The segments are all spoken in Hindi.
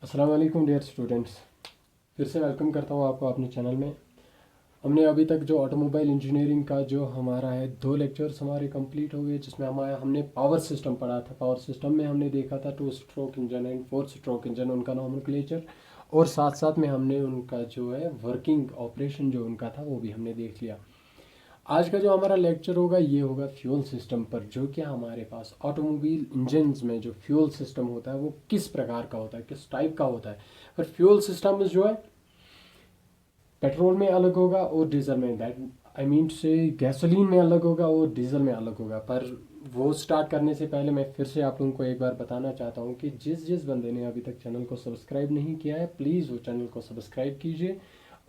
अस्सलाम वालेकुम डियर स्टूडेंट्स। फिर से वेलकम करता हूँ आपको अपने चैनल में। हमने अभी तक जो ऑटोमोबाइल इंजीनियरिंग का जो हमारा है 2 लेक्चर्स हमारे कंप्लीट हो गए, जिसमें हमने पावर सिस्टम पढ़ा था। पावर सिस्टम में हमने देखा था 2 stroke engine and 4 stroke engine, उनका नॉमेनक्लेचर, और साथ साथ में हमने उनका जो है वर्किंग ऑपरेशन जो उनका था वो भी हमने देख लिया। आज का जो हमारा लेक्चर होगा ये होगा फ्यूल सिस्टम पर, जो कि हमारे पास ऑटोमोबाइल इंजन्स में जो फ्यूल सिस्टम होता है वो किस प्रकार का होता है, किस टाइप का होता है। पर फ्यूल सिस्टम जो है पेट्रोल में अलग होगा और डीजल में, दैट आई मीन से गैसोलीन में अलग होगा और डीजल में अलग होगा। पर वो स्टार्ट करने से पहले मैं फिर से आप लोगों को एक बार बताना चाहता हूँ कि जिस जिस बंदे ने अभी तक चैनल को सब्सक्राइब नहीं किया है, प्लीज़ वो चैनल को सब्सक्राइब कीजिए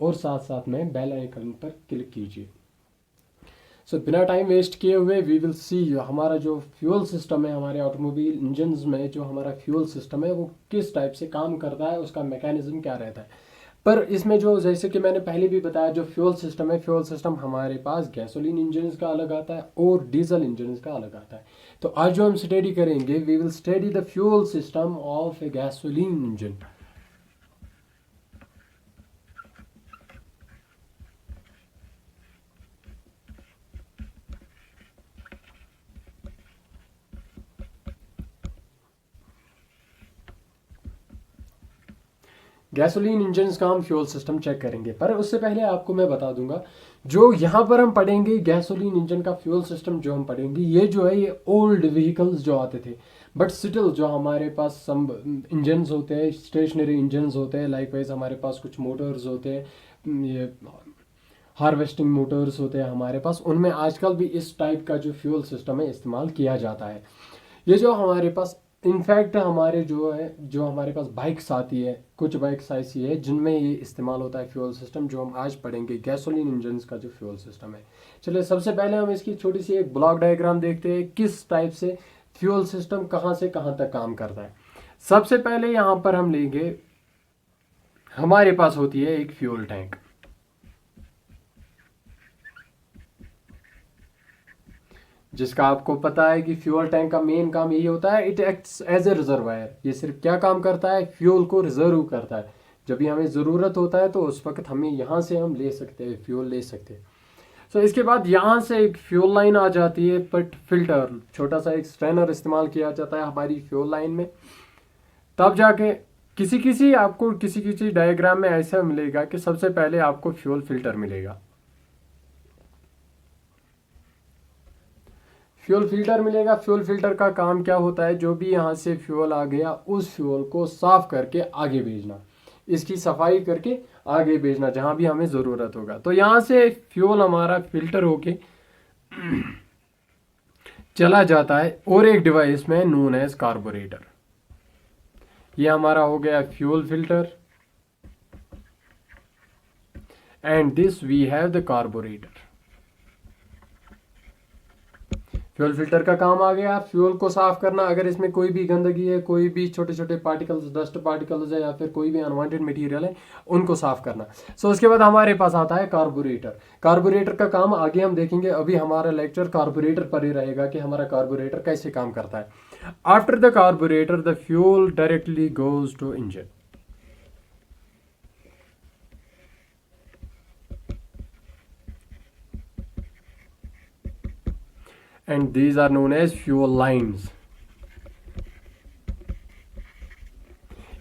और साथ साथ में बेल आइकन पर क्लिक कीजिए। सो बिना टाइम वेस्ट किए हुए वी विल सी हमारा जो फ्यूल सिस्टम है हमारे ऑटोमोबाइल इंजन्स में, जो हमारा फ्यूल सिस्टम है वो किस टाइप से काम करता है, उसका मैकेनिज्म क्या रहता है। पर इसमें जो जैसे कि मैंने पहले भी बताया, जो फ्यूल सिस्टम है, फ्यूल सिस्टम हमारे पास गैसोलीन इंजन्स का अलग आता है और डीजल इंजन्स का अलग आता है। तो आज जो हम स्टडी करेंगे, we will study the fuel system of a gasoline engine. Gasoline engine का हम फ्यूल सिस्टम चेक करेंगे, पर उससे पहले आपको मैं बता दूंगा जो यहाँ पर हम पढ़ेंगे गैसोलीन इंजन का फ्यूल सिस्टम जो हम पढ़ेंगे, ये जो है ये ओल्ड व्हीकल्स जो आते थे, बट स्टिल जो हमारे पास सम इंजन्स होते हैं, स्टेशनरी इंजन्स होते हैं, लाइक वाइज हमारे पास कुछ मोटर्स होते हैं, ये हार्वेस्टिंग मोटर्स होते हैं हमारे पास, उनमें आजकल भी इस टाइप का जो फ्यूल सिस्टम है इस्तेमाल किया जाता है। ये जो हमारे पास इनफैक्ट हमारे जो है, जो हमारे पास बाइक्स आती है, कुछ बाइक्स ऐसी है जिनमें ये इस्तेमाल होता है फ्यूल सिस्टम, जो हम आज पढ़ेंगे गैसोलीन इंजन्स का जो फ्यूल सिस्टम है। चलिए सबसे पहले हम इसकी छोटी सी एक ब्लॉक डायग्राम देखते हैं, किस टाइप से फ्यूल सिस्टम कहाँ से कहाँ तक काम करता है। सबसे पहले यहाँ पर हम लेंगे, हमारे पास होती है एक फ्यूल टैंक, जिसका आपको पता है कि फ्यूल टैंक का मेन काम यही होता है, it acts as a reservoir. ये सिर्फ क्या काम करता है, फ्यूल को रिजर्व करता है। जब भी हमें ज़रूरत होता है तो उस वक्त हमें यहाँ से हम ले सकते हैं, फ्यूल ले सकते हैं। सो इसके बाद यहाँ से एक फ्यूल लाइन आ जाती है, बट फिल्टर, छोटा सा एक स्ट्रेनर इस्तेमाल किया जाता है हमारी फ्यूल लाइन में। तब जाके किसी किसी आपको किसी किसी डायग्राम में ऐसा मिलेगा कि सबसे पहले आपको फ्यूल फिल्टर मिलेगा। फ्यूल फिल्टर मिलेगा। फ्यूल फिल्टर का काम क्या होता है, जो भी यहाँ से फ्यूल आ गया उस फ्यूल को साफ करके आगे भेजना, इसकी सफाई करके आगे भेजना जहाँ भी हमें ज़रूरत होगा। तो यहाँ से फ्यूल हमारा फिल्टर होके चला जाता है और एक डिवाइस में नोन एज कार्बोरेटर। ये हमारा हो गया fuel filter and this we have the carburettor. Fuel filter का काम आ गया फ्यूल को साफ करना, अगर इसमें कोई भी गंदगी है, कोई भी छोटे छोटे पार्टिकल्स, डस्ट पार्टिकल्स है या फिर कोई भी अनवांटेड मटेरियल है, उनको साफ करना। सो उसके बाद हमारे पास आता है कार्बोरेटर। कार्बोरेटर का काम आगे हम देखेंगे, अभी हमारा लेक्चर कार्बोरेटर पर ही रहेगा कि हमारा कार्बोरेटर कैसे काम करता है। After the carburettor the fuel directly goes to engine and these are known as fuel lines.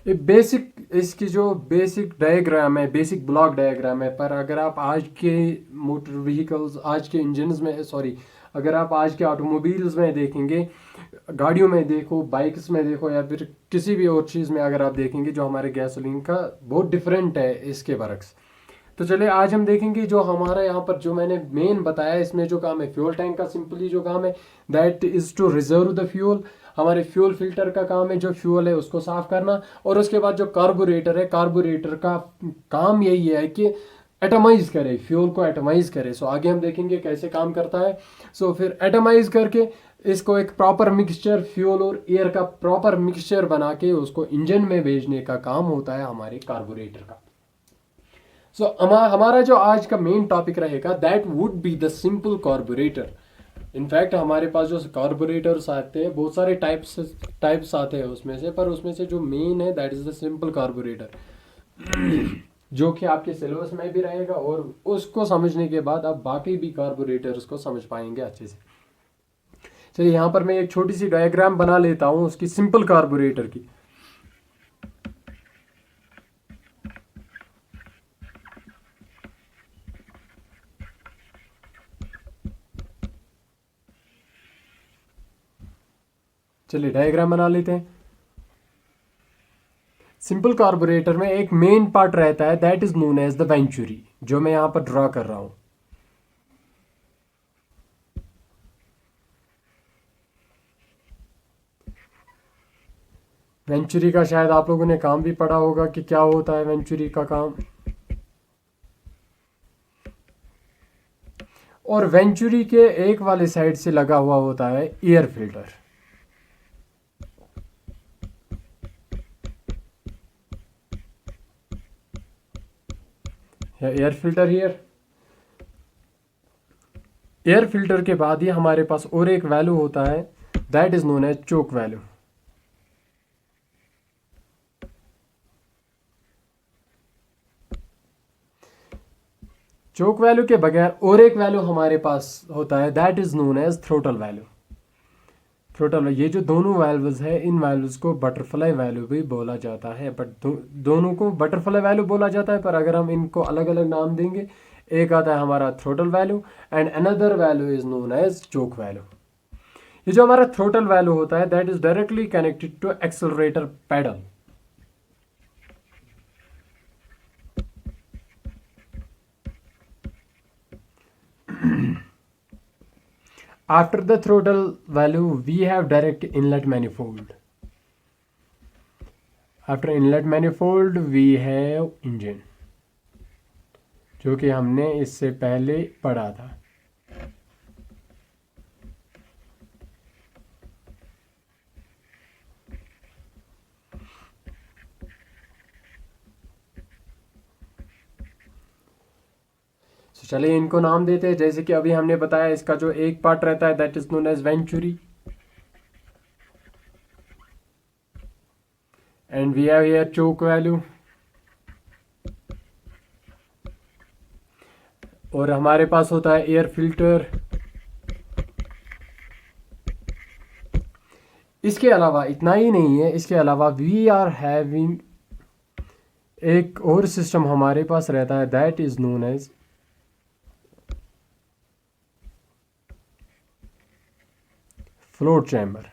ये बेसिक, इसकी जो बेसिक डायग्राम है, बेसिक ब्लॉक डायग्राम है, पर अगर आप आज के मोटर व्हीकल्स, आज के इंजन्स में, सॉरी, अगर आप आज के ऑटोमोबाइल्स में देखेंगे, गाड़ियों में देखो, बाइक्स में देखो, या फिर किसी भी और चीज़ में अगर आप देखेंगे, जो हमारे गैसोलीन का बहुत डिफरेंट है इसके बरक्स। तो चलिए आज हम देखेंगे जो हमारा यहाँ पर जो मैंने मेन बताया, इसमें जो काम है फ्यूल टैंक का, सिंपली जो काम है that is to reserve the fuel. हमारे फ्यूल फिल्टर का काम है जो फ्यूल है उसको साफ करना, और उसके बाद जो कार्बोरेटर है, कार्बोरेटर का काम यही है कि एटमाइज करे, फ्यूल को एटमाइज करे। सो आगे हम देखेंगे कैसे काम करता है। सो फिर एटमाइज करके इसको एक प्रॉपर मिक्सचर, फ्यूल और एयर का प्रॉपर मिक्सचर बना के उसको इंजन में भेजने का काम होता है हमारे कार्बोरेटर का। सो हमारा जो आज का मेन टॉपिक रहेगा that would be the simple carburettor. In fact हमारे पास जो कार्बोरेटर्स आते हैं बहुत सारे टाइप्स आते हैं उसमें से, पर उसमें से जो मेन है that is the simple carburettor, जो कि आपके सिलेबस में भी रहेगा, और उसको समझने के बाद आप बाकी भी कार्बोरेटर्स को समझ पाएंगे अच्छे से। चलिए यहाँ पर मैं एक छोटी सी डायग्राम बना लेता हूँ उसकी सिंपल कार्बोरेटर की। चलिए डायग्राम बना लेते हैं। सिंपल कार्बोरेटर में एक मेन पार्ट रहता है that is known as the venturi, जो मैं यहां पर ड्रॉ कर रहा हूं। वेंचुरी का शायद आप लोगों ने काम भी पढ़ा होगा कि क्या होता है वेंचुरी का काम। और वेंचुरी के एक वाले साइड से लगा हुआ होता है air filter. Air filter here. Air filter के बाद ही हमारे पास और एक वैल्यू होता है that is known as choke value. Choke value के बगैर और एक वैल्यू हमारे पास होता है that is known as throttle value. Throttle, ये जो दोनों वैल्यूज है इन वैल्यूज को बटरफ्लाई वैल्यू भी बोला जाता है, बट दोनों को बटरफ्लाई वैल्यू बोला जाता है, पर अगर हम इनको अलग अलग नाम देंगे, एक आता है हमारा throttle value and another value is known as choke value. ये जो हमारा थ्रोटल वैल्यू होता है that is directly connected to accelerator pedal. After the throttle value, we have direct inlet manifold. After inlet manifold, we have engine, जो कि हमने इससे पहले पढ़ा था। चलिए इनको नाम देते हैं, जैसे कि अभी हमने बताया इसका जो एक पार्ट रहता है that is known as venturi, and we have here choke value. और हमारे पास होता है एयर फिल्टर। इसके अलावा इतना ही नहीं है, इसके अलावा वी आर हैविंग एक और सिस्टम हमारे पास रहता है that is known as float chamber.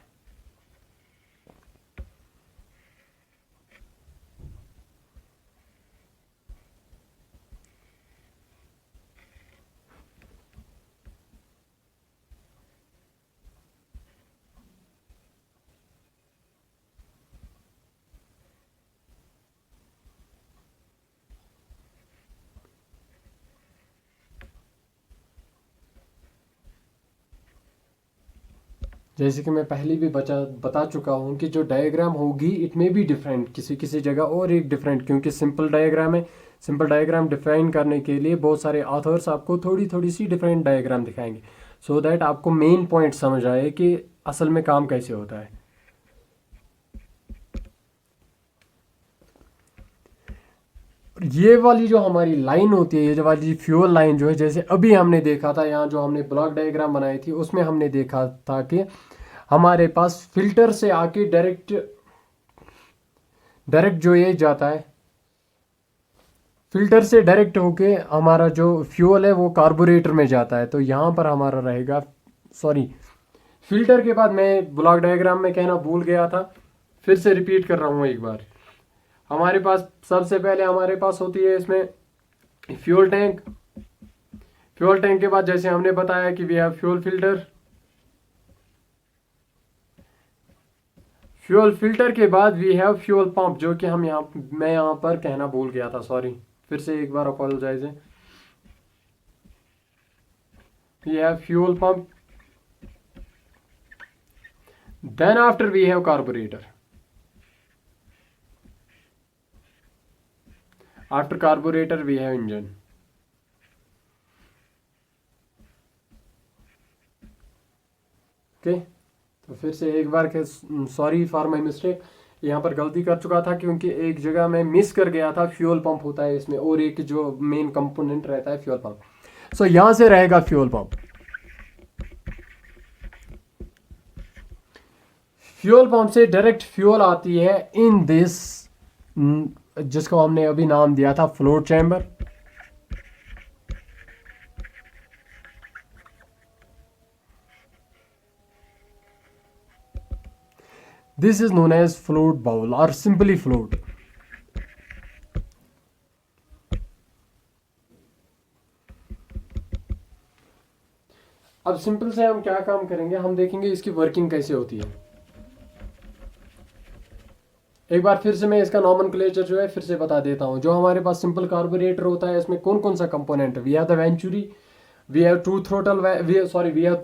जैसे कि मैं पहले भी बता चुका हूँ कि जो डायग्राम होगी इट मे बी डिफरेंट किसी किसी जगह और एक डिफरेंट, क्योंकि सिंपल डायग्राम है। सिंपल डायग्राम डिफाइन करने के लिए बहुत सारे ऑथर्स आपको थोड़ी थोड़ी सी डिफरेंट डायग्राम दिखाएंगे, सो दैट आपको मेन पॉइंट समझ आए कि असल में काम कैसे होता है। ये वाली जो हमारी लाइन होती है, ये जो वाली फ्यूल लाइन जो है, जैसे अभी हमने देखा था यहाँ जो हमने ब्लॉक डायग्राम बनाई थी उसमें हमने देखा था कि हमारे पास फिल्टर से आके डायरेक्ट डायरेक्ट जो ये जाता है, फिल्टर से डायरेक्ट होके हमारा जो फ्यूल है वो कार्बोरेटर में जाता है। तो यहाँ पर हमारा रहेगा, सॉरी, फिल्टर के बाद मैं ब्लॉक डायग्राम में कहना भूल गया था, फिर से रिपीट कर रहा हूँ एक बार। हमारे पास सबसे पहले हमारे पास होती है इसमें फ्यूल टैंक। फ्यूल टैंक के बाद जैसे हमने बताया कि we have fuel filter. Fuel filter के बाद वी हैव फ्यूल पंप, जो कि मैं यहाँ पर कहना भूल गया था, सॉरी, फिर से एक बार अपोलोजाइज है। We have fuel pump, then after we have carburettor. After carburettor we have engine. फिर से एक बार के सॉरी फॉर माई मिस्टेक, यहाँ पर गलती कर चुका था क्योंकि एक जगह मैं मिस कर गया था। फ्यूल पंप होता है इसमें और एक जो मेन कंपोनेंट रहता है फ्यूल पंप। सो यहाँ से रहेगा फ्यूल पंप। फ्यूल पंप से डायरेक्ट फ्यूल आती है इन दिस, जिसको हमने अभी नाम दिया था float chamber. This is known as float bowl or simply float. अब सिंपल से हम क्या काम करेंगे, हम देखेंगे इसकी वर्किंग कैसे होती है। एक बार फिर से मैं इसका नॉमेनक्लेचर जो है फिर से बता देता हूँ। जो हमारे पास सिंपल कार्बोरेटर होता है इसमें कौन कौन सा कंपोनेंट है। We have the venturi, we have two throttle, we have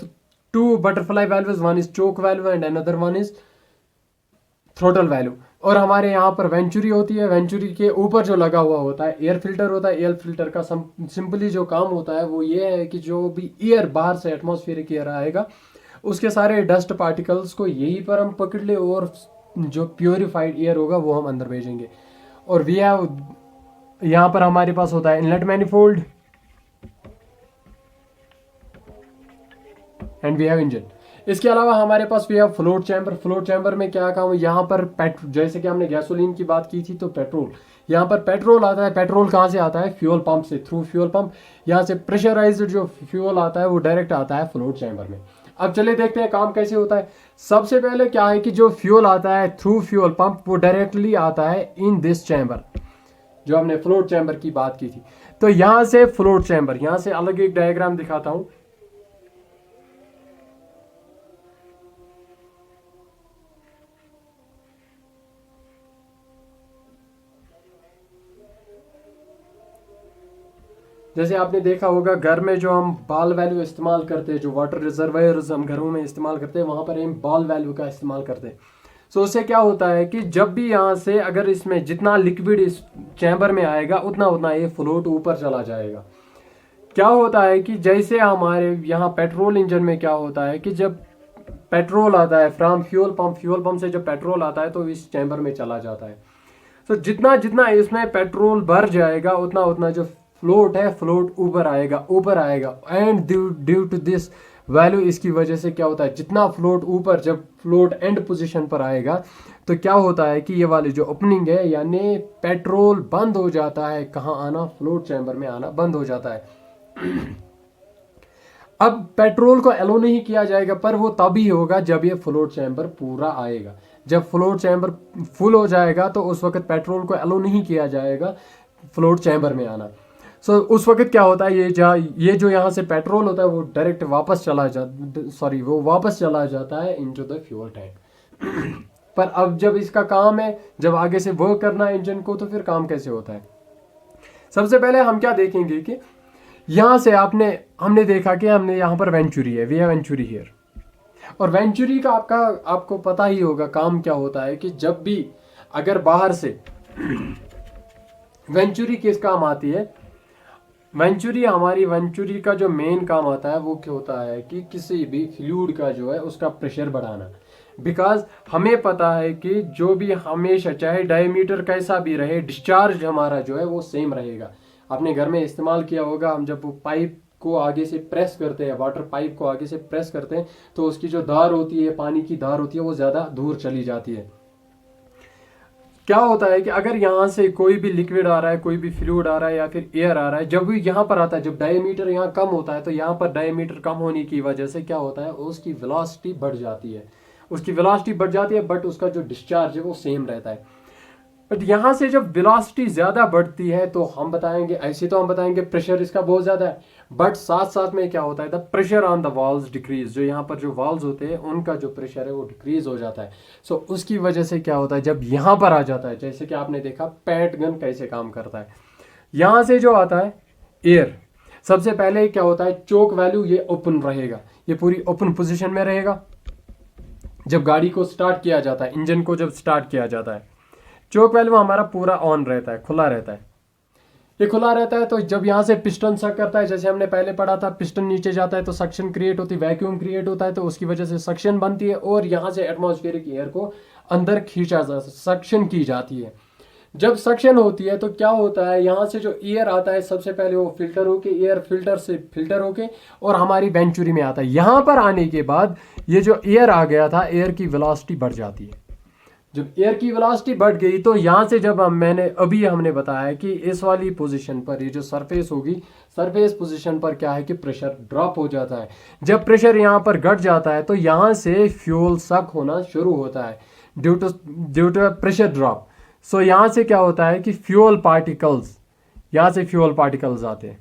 two butterfly valves, one is choke valve and another one is throttle value. और हमारे यहाँ पर वेंचुरी होती है। वेंचुरी के ऊपर जो लगा हुआ होता है एयर फिल्टर होता है। एयर फिल्टर का सिंपली जो काम होता है वो ये है कि जो भी एयर बाहर से एटमॉस्फेरिक एयर आएगा उसके सारे डस्ट पार्टिकल्स को यहीं पर हम पकड़ ले और जो प्योरीफाइड एयर होगा वो हम अंदर भेजेंगे। और वी हैव, यहाँ पर हमारे पास होता है inlet manifold and we have engine. इसके अलावा हमारे पास we have float chamber. Float chamber में क्या काम है, यहाँ पर जैसे कि हमने गैसोलीन की बात की थी तो पेट्रोल, यहाँ पर पेट्रोल आता है। पेट्रोल कहाँ से आता है, फ्यूल पंप से, थ्रू फ्यूल पंप। यहाँ से प्रेशराइज्ड जो फ्यूल आता है वो डायरेक्ट आता है फ्लोट चैम्बर में। अब चलिए देखते हैं काम कैसे होता है। सबसे पहले क्या है कि जो फ्यूल आता है थ्रू फ्यूल पंप वो डायरेक्टली आता है इन दिस चैम्बर, जो हमने फ्लोट चैम्बर की बात की थी। तो यहाँ से फ्लोट चैम्बर, यहाँ से अलग एक डायग्राम दिखाता हूँ। जैसे आपने देखा होगा घर में जो हम बॉल वैल्यू इस्तेमाल करते हैं, जो वाटर रिजर्वायर्स हम घरों में इस्तेमाल करते हैं, वहाँ पर हम बॉल वैल्यू का इस्तेमाल करते हैं। सो उससे क्या होता है कि जब भी यहाँ से अगर इसमें जितना लिक्विड इस चैम्बर में आएगा उतना उतना ये फ्लोट ऊपर चला जाएगा। क्या होता है कि जैसे हमारे यहाँ पेट्रोल इंजन में क्या होता है कि जब पेट्रोल आता है फ्रॉम फ्यूल पंप से जब पेट्रोल आता है तो इस चैम्बर में चला जाता है। तो जितना जितना इसमें पेट्रोल भर जाएगा उतना उतना जो फ्लोट है फ्लोट ऊपर आएगा and due to this value, इसकी वजह से क्या होता है जितना फ्लोट ऊपर, जब फ्लोट एंड पोजीशन पर आएगा तो क्या होता है कि ये वाली जो ओपनिंग है यानी पेट्रोल बंद हो जाता है, कहाँ आना, फ्लोट चैम्बर में आना बंद हो जाता है। अब पेट्रोल को एलो नहीं किया जाएगा पर वो तभी होगा जब ये फ्लोट चैम्बर पूरा आएगा। जब फ्लोट चैम्बर फुल हो जाएगा तो उस वक्त पेट्रोल को एलो नहीं किया जाएगा फ्लोट चैम्बर में आना। सो उस वक्त क्या होता है, ये जो यहाँ से पेट्रोल होता है वो डायरेक्ट वापस चला जाता है इनटू द फ्यूल टैंक। पर अब जब इसका काम है, जब आगे से वर्क करना है इंजन को, तो फिर काम कैसे होता है। सबसे पहले हम क्या देखेंगे कि यहाँ से हमने देखा कि हमने यहाँ पर वेंचुरी है, वी हैव वेंचुरी हियर। और वेंचुरी का आपको पता ही होगा काम क्या होता है कि जब भी अगर बाहर से वेंचुरी किस काम आती है, वेंचुरी का जो मेन काम आता है वो क्या होता है कि किसी भी फ्लूइड का जो है उसका प्रेशर बढ़ाना। बिकॉज हमें पता है कि जो भी हमेशा चाहे डायमीटर कैसा भी रहे, डिस्चार्ज हमारा जो है वो सेम रहेगा। आपने घर में इस्तेमाल किया होगा, हम जब पाइप को आगे से प्रेस करते हैं, वाटर पाइप को आगे से प्रेस करते हैं तो उसकी जो धार होती है, पानी की धार होती है, वो ज़्यादा दूर चली जाती है। क्या होता है कि अगर यहाँ से कोई भी लिक्विड आ रहा है, कोई भी फ्लूइड आ रहा है या फिर एयर आ रहा है, जब भी यहाँ पर आता है, जब डायमीटर यहाँ कम होता है तो यहाँ पर डायमीटर कम होने की वजह से क्या होता है, उसकी वेलोसिटी बढ़ जाती है, बट उसका जो डिस्चार्ज है वो सेम रहता है। बट यहाँ से जब वेलोसिटी ज़्यादा बढ़ती है तो हम बताएंगे प्रेशर इसका बहुत ज़्यादा है, बट साथ साथ में क्या होता है, the pressure on the valves decrease. जो यहाँ पर जो वॉल्व्स होते हैं उनका जो प्रेशर है वो डिक्रीज हो जाता है। सो उसकी वजह से क्या होता है, जब यहाँ पर आ जाता है, जैसे कि आपने देखा पैट गन कैसे काम करता है, यहाँ से जो आता है एयर, सबसे पहले क्या होता है, चोक वैल्यू ये ओपन रहेगा, ये पूरी ओपन पोजिशन में रहेगा। जब गाड़ी को स्टार्ट किया जाता है, इंजन को जब स्टार्ट किया जाता है, चोक वैल्यू हमारा पूरा ऑन रहता है, खुला रहता है। ये खुला रहता है तो जब यहाँ से पिस्टन सक करता है, जैसे हमने पहले पढ़ा था, पिस्टन नीचे जाता है तो सक्शन क्रिएट होती है, वैक्यूम क्रिएट होता है, तो उसकी वजह से सक्शन बनती है और यहाँ से एटमॉस्फेरिक एयर को अंदर खींचा जा सक्शन की जाती है। जब सक्शन होती है तो क्या होता है, यहाँ से जो एयर आता है सबसे पहले वो फिल्टर होके, एयर फिल्टर से फिल्टर होके और हमारी वेंचुरी में आता है। यहाँ पर आने के बाद ये जो एयर आ गया था, एयर की वेलोसिटी बढ़ जाती है। जब एयर की वेलोसिटी बढ़ गई तो यहाँ से जब हमने बताया कि इस वाली पोजीशन पर ये जो सरफेस होगी, सरफेस पोजीशन पर क्या है कि प्रेशर ड्रॉप हो जाता है। जब प्रेशर यहाँ पर घट जाता है तो यहाँ से फ्यूल सक होना शुरू होता है ड्यू टू प्रेशर ड्रॉप। सो यहाँ से क्या होता है कि फ्यूल पार्टिकल्स, यहाँ से फ्यूल पार्टिकल्स आते हैं।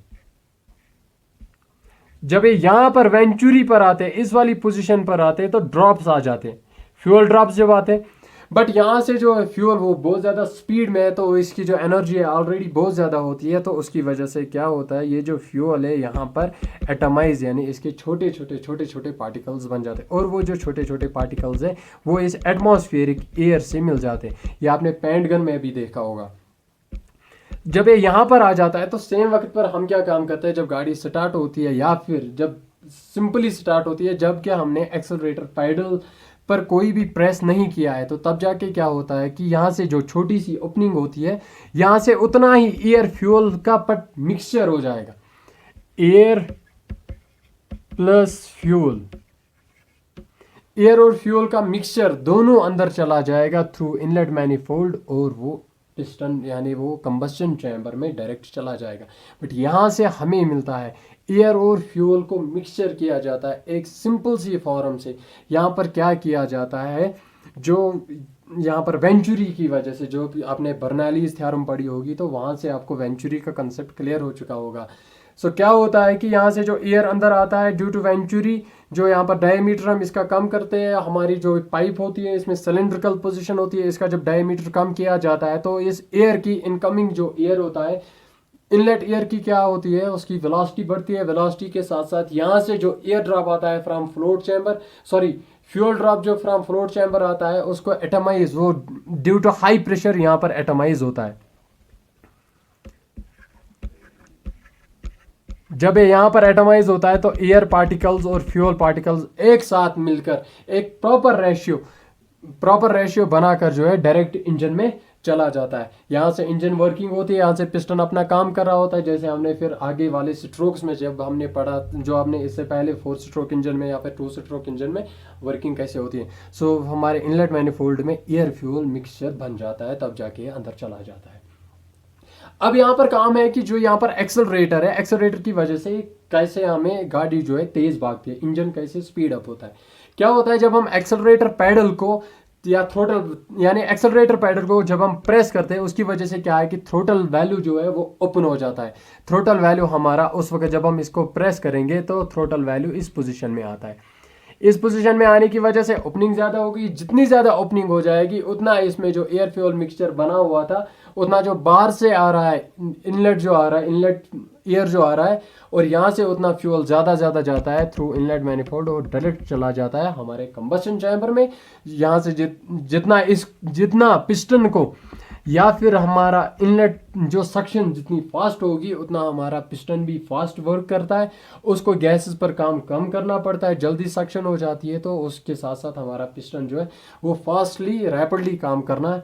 जब ये यहाँ पर वेंचुरी पर आते हैं, इस वाली पोजीशन पर आते हैं, तो ड्रॉप्स आ जाते हैं, फ्यूल ड्रॉप्स जब आते हैं। बट यहाँ से जो फ्यूल वो बहुत ज़्यादा स्पीड में है तो इसकी जो एनर्जी है ऑलरेडी बहुत ज़्यादा होती है, तो उसकी वजह से क्या होता है, ये जो फ्यूल है यहाँ पर एटमाइज यानी इसके छोटे छोटे पार्टिकल्स बन जाते हैं और वो जो छोटे छोटे पार्टिकल्स हैं वो इस एटमॉस्फेरिक एयर से मिल जाते हैं। ये आपने पेंट गन में भी देखा होगा। जब ये यहाँ पर आ जाता है तो सेम वक्त पर हम क्या काम करते हैं, जब गाड़ी स्टार्ट होती है या फिर जब सिंपली स्टार्ट होती है, जब क्या हमने एक्सेलरेटर पैडल पर कोई भी प्रेस नहीं किया है, तो तब जाके क्या होता है कि यहाँ से जो छोटी सी ओपनिंग होती है, यहाँ से उतना ही एयर फ्यूल का पट मिक्सचर हो जाएगा। एयर प्लस फ्यूल, एयर और फ्यूल का मिक्सचर दोनों अंदर चला जाएगा थ्रू इनलेट मैनिफोल्ड और वो पिस्टन यानी वो कंबस्टन चैम्बर में डायरेक्ट चला जाएगा। बट यहाँ से हमें मिलता है एयर और फ्यूल को मिक्सचर किया जाता है एक सिंपल सी फॉर्म से। यहाँ पर क्या किया जाता है, जो यहाँ पर वेंचुरी की वजह से, जो आपने बर्नौलीज थ्योरम पढ़ी होगी तो वहाँ से आपको वेंचुरी का कंसेप्ट क्लियर हो चुका होगा। सो क्या होता है कि यहाँ से जो एयर अंदर आता है ड्यू टू वेंचुरी, जो यहाँ पर डायमीटर हम इसका कम करते हैं, हमारी जो पाइप होती है इसमें सिलेंड्रिकल पोजीशन होती है, इसका जब डायमीटर कम किया जाता है तो इस एयर की इनकमिंग जो एयर होता है, इनलेट एयर की क्या होती है, उसकी वेलोसिटी बढ़ती है। वेलोसिटी के साथ साथ यहाँ से जो एयर ड्रॉप आता है from float chamber, sorry fuel drop जो फ्रॉम फ्लोट चैम्बर आता है, उसको एटमाइज, वो ड्यू टू हाई प्रेशर यहाँ पर एटमाइज होता है। जब ये यहाँ पर एटमाइज होता है तो एयर पार्टिकल्स और फ्यूल पार्टिकल्स एक साथ मिलकर एक प्रॉपर रेशियो बनाकर जो है डायरेक्ट इंजन में चला जाता है। यहाँ से इंजन वर्किंग होती है, यहाँ से पिस्टन अपना काम कर रहा होता है, जैसे हमने फिर आगे वाले स्ट्रोक्स में जब हमने पढ़ा, जो हमने इससे पहले 4 स्ट्रोक इंजन में या फिर 2 स्ट्रोक इंजन में वर्किंग कैसे होती है। सो हमारे इनलेट मैनिफोल्ड में एयर फ्यूल मिक्सचर बन जाता है, तब जाके अंदर चला जाता है। अब यहाँ पर काम है कि जो यहाँ पर एक्सेलरेटर है, एक्सेलरेटर की वजह से कैसे हमें गाड़ी जो है तेज भागती है, इंजन कैसे स्पीड अप होता है। क्या होता है, जब हम एक्सेलरेटर पैडल को या थ्रोटल यानी एक्सेलरेटर पैडल को जब हम प्रेस करते हैं, उसकी वजह से क्या है कि थ्रोटल वैल्यू जो है वो ओपन हो जाता है। थ्रोटल वैल्यू हमारा उस वक्त जब हम इसको प्रेस करेंगे तो थ्रोटल वैल्यू इस पोजीशन में आता है। इस पोजीशन में आने की वजह से ओपनिंग ज़्यादा होगी, जितनी ज़्यादा ओपनिंग हो जाएगी उतना इसमें जो एयर फ्यूल मिक्सचर बना हुआ था, उतना जो बाहर से आ रहा है, इनलेट जो आ रहा है, इनलेट एयर जो आ रहा है, और यहाँ से उतना फ्यूल ज़्यादा जाता है थ्रू इनलेट मैनिफोल्ड और डायरेक्ट चला जाता है हमारे कंबस्टन चैम्बर में। यहाँ से जितना पिस्टन को या फिर हमारा इनलेट जो सक्शन जितनी फास्ट होगी उतना हमारा पिस्टन भी फास्ट वर्क करता है, उसको गैसेस पर काम कम करना पड़ता है, जल्दी सक्शन हो जाती है, तो उसके साथ साथ हमारा पिस्टन जो है वो फास्टली रैपिडली काम करना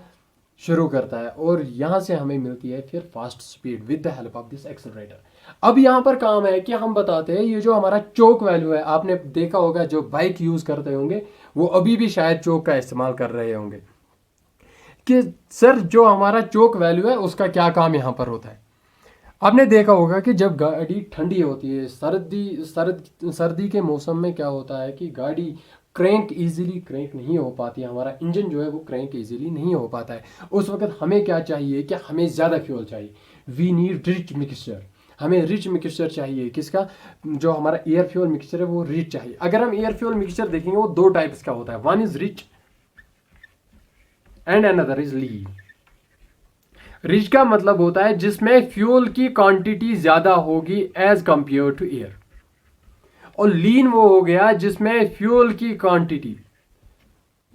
शुरू करता है और यहाँ से हमें मिलती है फिर fast speed with the help of this accelerator. अब यहाँ पर काम है कि हम बताते हैं ये जो हमारा चोक वैल्यू है, आपने देखा होगा जो बाइक यूज करते होंगे वो अभी भी शायद चोक का इस्तेमाल कर रहे होंगे कि सर जो हमारा चोक वैल्यू है उसका क्या काम यहाँ पर होता है। आपने देखा होगा कि जब गाड़ी ठंडी होती है, सर्दी के मौसम में क्या होता है कि गाड़ी इजीली क्रैंक नहीं हो पाती है, हमारा इंजन जो है वो क्रैंक इजीली नहीं हो पाता है। उस वक्त हमें क्या चाहिए कि हमें ज़्यादा फ्यूल चाहिए, वी नीड रिच मिक्सचर, हमें रिच मिक्सचर चाहिए। किसका, जो हमारा एयर फ्यूल मिक्सचर है वो रिच चाहिए। अगर हम एयर फ्यूल मिक्सचर देखेंगे वो 2 टाइप्स का होता है, one is rich and another is lean. Rich का मतलब होता है जिसमें फ्यूल की क्वांटिटी ज्यादा होगी एज कंपेयर टू एयर, और लीन वो हो गया जिसमें फ्यूल की क्वांटिटी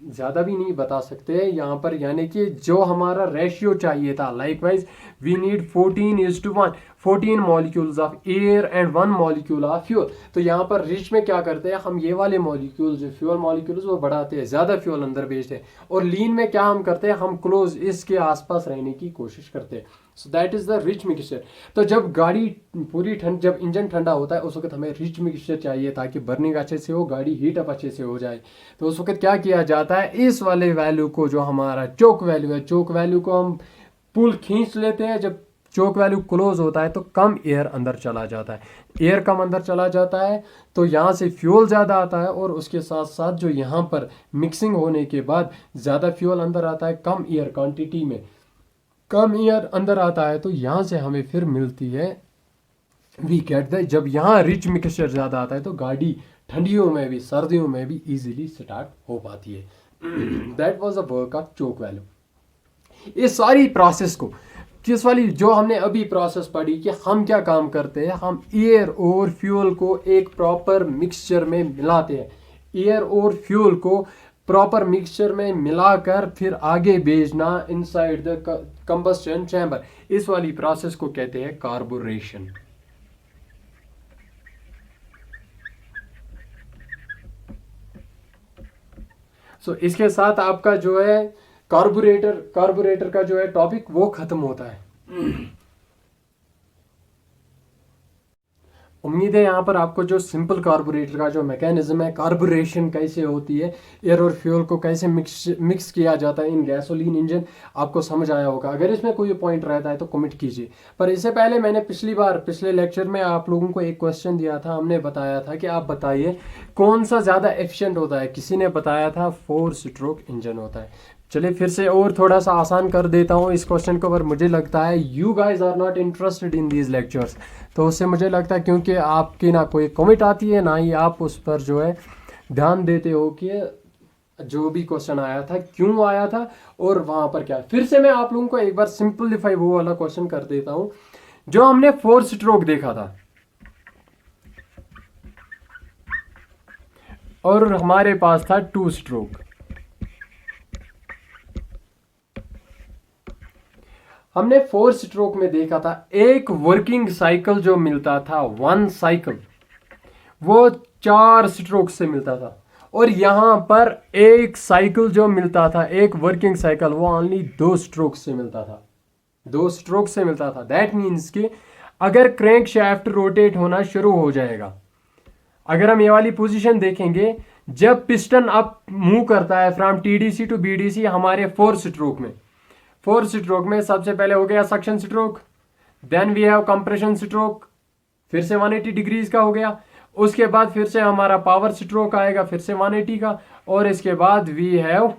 ज़्यादा भी नहीं बता सकते यहाँ पर, यानी कि जो हमारा रेशियो चाहिए था, likewise we need 14:1, 14 molecules of air and 1 molecule of fuel. तो यहाँ पर रिच में क्या करते हैं, हम ये वाले मॉलिक्यूल्स जो फ्यूल मॉलिक्यूल्स वो बढ़ाते हैं, ज़्यादा फ्यूल अंदर भेजते हैं। और लीन में क्या हम करते हैं, हम क्लोज इसके आसपास रहने की कोशिश करते हैं। So that is the rich mixture. तो जब गाड़ी पूरी जब इंजन ठंडा होता है उस वक्त हमें रिच मिक्सचर चाहिए ताकि बर्निंग अच्छे से हो, गाड़ी हीट अप अच्छे से हो जाए। तो उस वक्त क्या किया जाता है, इस वाले वैल्यू को जो हमारा चोक वैल्यू है, चोक वैल्यू को हम पुल खींच लेते हैं। जब चोक वैल्यू क्लोज होता है तो कम एयर अंदर चला जाता है, एयर कम अंदर चला जाता है तो यहाँ से फ्यूल ज़्यादा आता है, और उसके साथ साथ जो यहाँ पर मिक्सिंग होने के बाद ज़्यादा फ्यूल अंदर आता है कम एयर क्वांटिटी में, कम एयर अंदर आता है। तो यहाँ से हमें फिर मिलती है वी गेट द, जब यहाँ रिच मिक्सचर ज़्यादा आता है तो गाड़ी ठंडियों में भी सर्दियों में भी इजीली स्टार्ट हो पाती है। That was the work of choke value. इस सारी प्रोसेस को, किस वाली जो हमने अभी प्रोसेस पढ़ी कि हम क्या काम करते हैं, हम एयर और फ्यूल को एक प्रॉपर मिक्सचर में मिलाते हैं, एयर और फ्यूल को प्रॉपर मिक्सचर में मिलाकर फिर आगे भेजना इनसाइड द कंबस्शन चैम्बर। इस वाली प्रोसेस को कहते हैं कार्बोरेशन। सो इसके साथ आपका जो है कार्बोरेटर का जो है टॉपिक वो खत्म होता है। उम्मीद है यहाँ पर आपको जो सिंपल कार्बोरेटर का जो मैकेनिज्म है, कार्बोरेशन कैसे होती है, एयर और फ्यूल को कैसे मिक्स किया जाता है इन गैसोलीन इंजन, आपको समझ आया होगा। अगर इसमें कोई पॉइंट रहता है तो कमेंट कीजिए। पर इससे पहले मैंने पिछले लेक्चर में आप लोगों को एक क्वेश्चन दिया था, हमने बताया था कि आप बताइए कौन सा ज़्यादा एफिशिएंट होता है। किसी ने बताया था 4 स्ट्रोक इंजन होता है। चलिए फिर से और थोड़ा सा आसान कर देता हूँ इस क्वेश्चन को, पर मुझे लगता है you guys are not interested in these lectures. तो उससे मुझे लगता है क्योंकि आपकी ना कोई कमेंट आती है ना ही आप उस पर जो है ध्यान देते हो कि जो भी क्वेश्चन आया था क्यों आया था और वहाँ पर क्या। फिर से मैं आप लोगों को एक बार सिंपलीफाई वो वाला क्वेश्चन कर देता हूँ जो हमने 4 स्ट्रोक देखा था और हमारे पास था 2 स्ट्रोक। हमने 4 स्ट्रोक में देखा था एक वर्किंग साइकिल जो मिलता था, 1 साइकिल, वो 4 स्ट्रोक से मिलता था। और यहां पर एक साइकिल जो मिलता था, एक वर्किंग साइकिल, वो ओनली 2 स्ट्रोक से मिलता था, 2 स्ट्रोक से मिलता था। दैट मीन्स कि अगर क्रैंक शाफ्ट रोटेट होना शुरू हो जाएगा, अगर हम ये वाली पोजीशन देखेंगे, जब पिस्टन अप मूव करता है फ्रॉम टीडीसी टू बीडीसी हमारे 4 स्ट्रोक में, 4 स्ट्रोक में सबसे पहले हो गया suction stroke, then we have compression stroke, फिर से 180 डिग्रीज का हो गया। उसके बाद फिर से हमारा पावर स्ट्रोक आएगा, फिर से 180 का, और इसके बाद वी हैव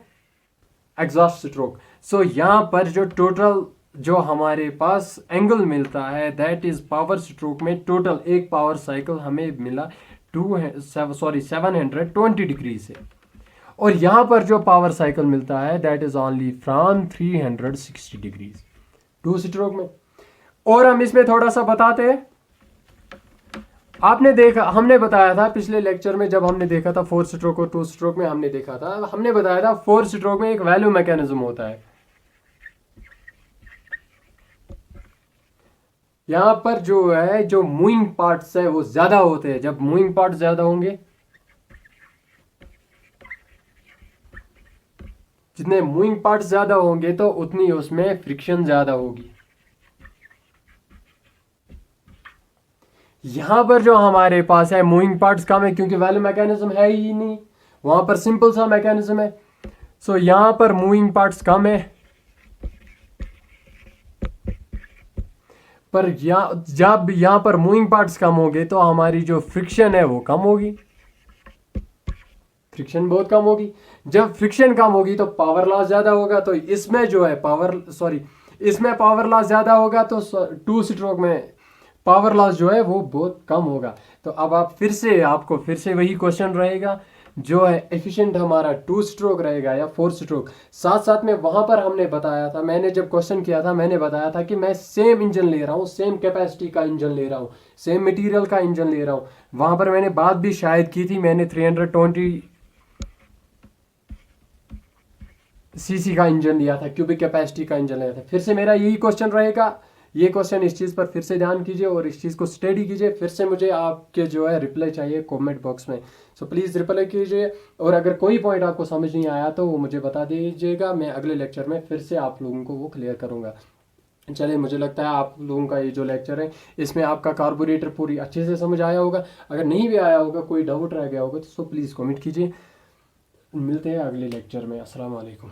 एग्जॉस्ट स्ट्रोक। सो यहाँ पर जो टोटल जो हमारे पास एंगल मिलता है दैट इज पावर स्ट्रोक में टोटल एक पावर साइकिल हमें मिला 720 डिग्री से, और यहां पर जो पावर साइकिल मिलता है that is only from 360 degrees 2 stroke में। और हम इसमें थोड़ा सा बताते हैं, आपने देखा, हमने बताया था पिछले लेक्चर में जब हमने देखा था 4 स्ट्रोक और 2 स्ट्रोक में, हमने देखा था, हमने बताया था 4 स्ट्रोक में एक वैल्यू मैकेनिज्म होता है। यहां पर जो है जो मूविंग पार्ट्स है वो ज्यादा होते हैं। जब मूविंग पार्ट ज्यादा होंगे, जितने मूविंग पार्ट्स ज्यादा होंगे तो उतनी उसमें फ्रिक्शन ज्यादा होगी। यहां पर जो हमारे पास है मूविंग पार्ट्स कम है क्योंकि वैल्यू मैकेनिज्म है ही नहीं, वहां पर सिंपल सा मैकेनिज्म है। सो यहां पर मूविंग पार्ट्स कम है, पर जब यहां पर मूविंग पार्ट्स कम होंगे तो हमारी जो फ्रिक्शन है वो कम होगी, फ्रिक्शन बहुत कम होगी। जब फ्रिक्शन कम होगी तो पावर लॉस ज्यादा होगा, तो इसमें जो है इसमें पावर लॉस ज्यादा होगा, तो 2 स्ट्रोक में पावर लॉस जो है वो बहुत कम होगा। तो अब आपको फिर से वही क्वेश्चन रहेगा, जो है एफिशिएंट हमारा 2 स्ट्रोक रहेगा या 4 स्ट्रोक। साथ साथ में वहां पर हमने बताया था, मैंने जब क्वेश्चन किया था मैंने बताया था कि मैं सेम इंजन ले रहा हूँ, सेम कैपेसिटी का इंजन ले रहा हूँ, सेम मटेरियल का इंजन ले रहा हूँ। वहां पर मैंने बात भी शायद की थी, मैंने सीसी का इंजन लिया था, क्यूबिक कैपेसिटी का इंजन लिया था। फिर से मेरा यही क्वेश्चन रहेगा, ये क्वेश्चन, इस चीज़ पर फिर से ध्यान कीजिए और इस चीज़ को स्टडी कीजिए। फिर से मुझे आपके जो है रिप्लाई चाहिए कमेंट बॉक्स में। सो प्लीज़ रिप्लाई कीजिए, और अगर कोई पॉइंट आपको समझ नहीं आया तो वो मुझे बता दीजिएगा, मैं अगले लेक्चर में फिर से आप लोगों को वो क्लियर करूँगा। चलिए, मुझे लगता है आप लोगों का ये जो लेक्चर है इसमें आपका कार्बोरेटर पूरी अच्छे से समझ आया होगा। अगर नहीं भी आया होगा, कोई डाउट रह गया होगा तो प्लीज़ कमेंट कीजिए। मिलते हैं अगले लेक्चर में। अस्सलाम वालेकुम।